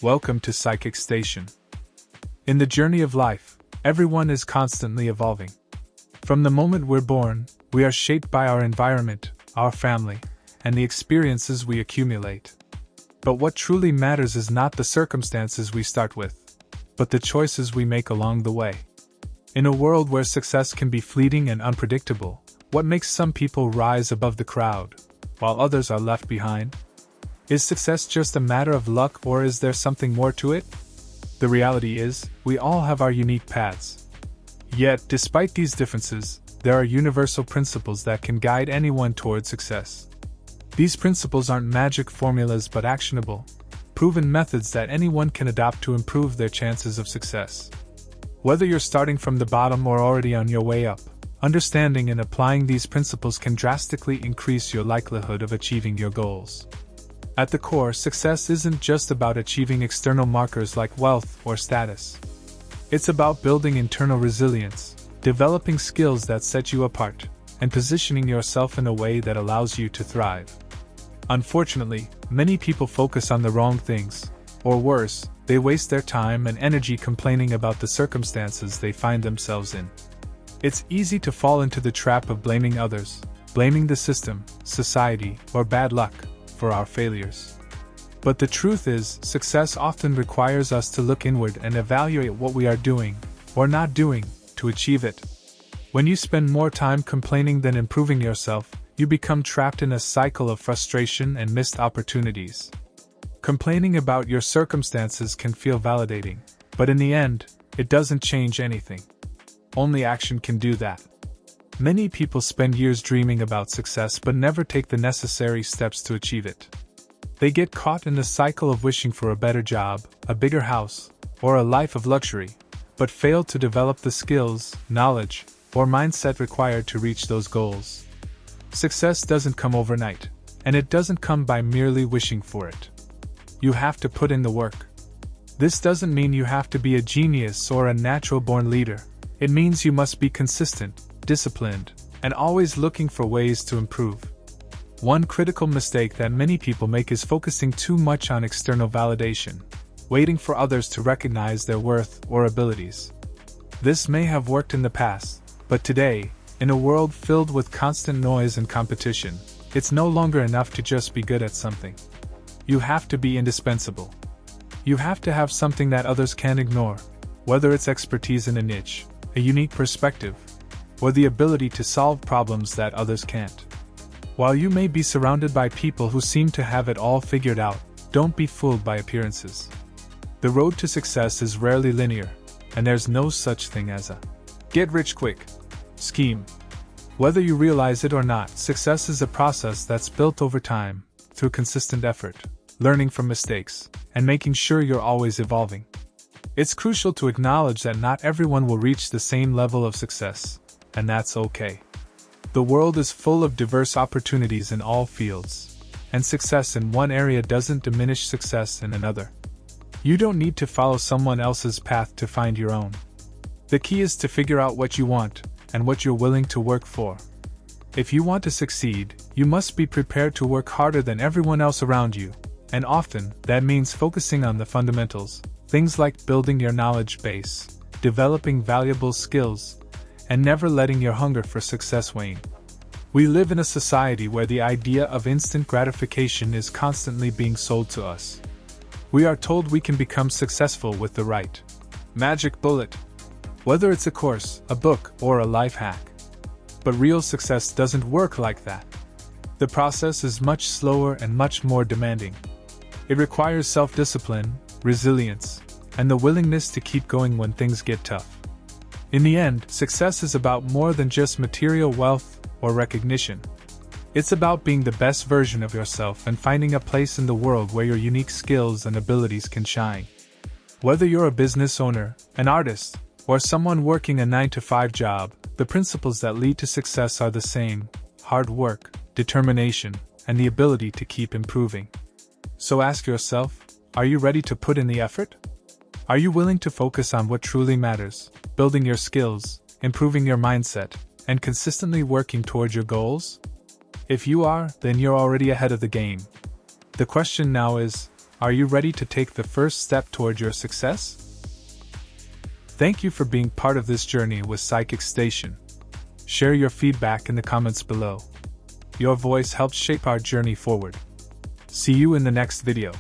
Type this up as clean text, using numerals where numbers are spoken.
Welcome to Psychic Station. In the journey of life, everyone is constantly evolving. From the moment we're born, we are shaped by our environment, our family, and the experiences we accumulate. But what truly matters is not the circumstances we start with, but the choices we make along the way. In a world where success can be fleeting and unpredictable, what makes some people rise above the crowd, while others are left behind? Is success just a matter of luck, or is there something more to it? The reality is, we all have our unique paths. Yet, despite these differences, there are universal principles that can guide anyone toward success. These principles aren't magic formulas but actionable, proven methods that anyone can adopt to improve their chances of success. Whether you're starting from the bottom or already on your way up, understanding and applying these principles can drastically increase your likelihood of achieving your goals. At the core, success isn't just about achieving external markers like wealth or status. It's about building internal resilience, developing skills that set you apart, and positioning yourself in a way that allows you to thrive. Unfortunately, many people focus on the wrong things, or worse, they waste their time and energy complaining about the circumstances they find themselves in. It's easy to fall into the trap of blaming others, blaming the system, society, or bad luck for our failures. But the truth is, success often requires us to look inward and evaluate what we are doing, or not doing, to achieve it. When you spend more time complaining than improving yourself, you become trapped in a cycle of frustration and missed opportunities. Complaining about your circumstances can feel validating, but in the end, it doesn't change anything. Only action can do that. Many people spend years dreaming about success but never take the necessary steps to achieve it. They get caught in the cycle of wishing for a better job, a bigger house, or a life of luxury, but fail to develop the skills, knowledge, or mindset required to reach those goals. Success doesn't come overnight, and it doesn't come by merely wishing for it. You have to put in the work. This doesn't mean you have to be a genius or a natural-born leader. It means you must be consistent, disciplined, and always looking for ways to improve. One critical mistake that many people make is focusing too much on external validation, waiting for others to recognize their worth or abilities. This may have worked in the past, but today, in a world filled with constant noise and competition, it's no longer enough to just be good at something. You have to be indispensable. You have to have something that others can't ignore, whether it's expertise in a niche, a unique perspective, or the ability to solve problems that others can't. While you may be surrounded by people who seem to have it all figured out, don't be fooled by appearances. The road to success is rarely linear, and there's no such thing as a get-rich-quick scheme. Whether you realize it or not, success is a process that's built over time, through consistent effort, learning from mistakes, and making sure you're always evolving. It's crucial to acknowledge that not everyone will reach the same level of success, and that's okay. The world is full of diverse opportunities in all fields, and success in one area doesn't diminish success in another. You don't need to follow someone else's path to find your own. The key is to figure out what you want, and what you're willing to work for. If you want to succeed, you must be prepared to work harder than everyone else around you, and often, that means focusing on the fundamentals, things like building your knowledge base, developing valuable skills, and never letting your hunger for success wane. We live in a society where the idea of instant gratification is constantly being sold to us. We are told we can become successful with the right magic bullet, whether it's a course, a book, or a life hack. But real success doesn't work like that. The process is much slower and much more demanding. It requires self-discipline, resilience, and the willingness to keep going when things get tough. In the end, success is about more than just material wealth or recognition. It's about being the best version of yourself and finding a place in the world where your unique skills and abilities can shine. Whether you're a business owner, an artist, or someone working a 9-to-5 job, the principles that lead to success are the same: hard work, determination, and the ability to keep improving. So ask yourself, are you ready to put in the effort? Are you willing to focus on what truly matters, building your skills, improving your mindset, and consistently working toward your goals? If you are, then you're already ahead of the game. The question now is, Are you ready to take the first step toward your success? Thank you for being part of this journey with Psychic Station. Share your feedback in the comments below. Your voice helps shape our journey forward. See you in the next video.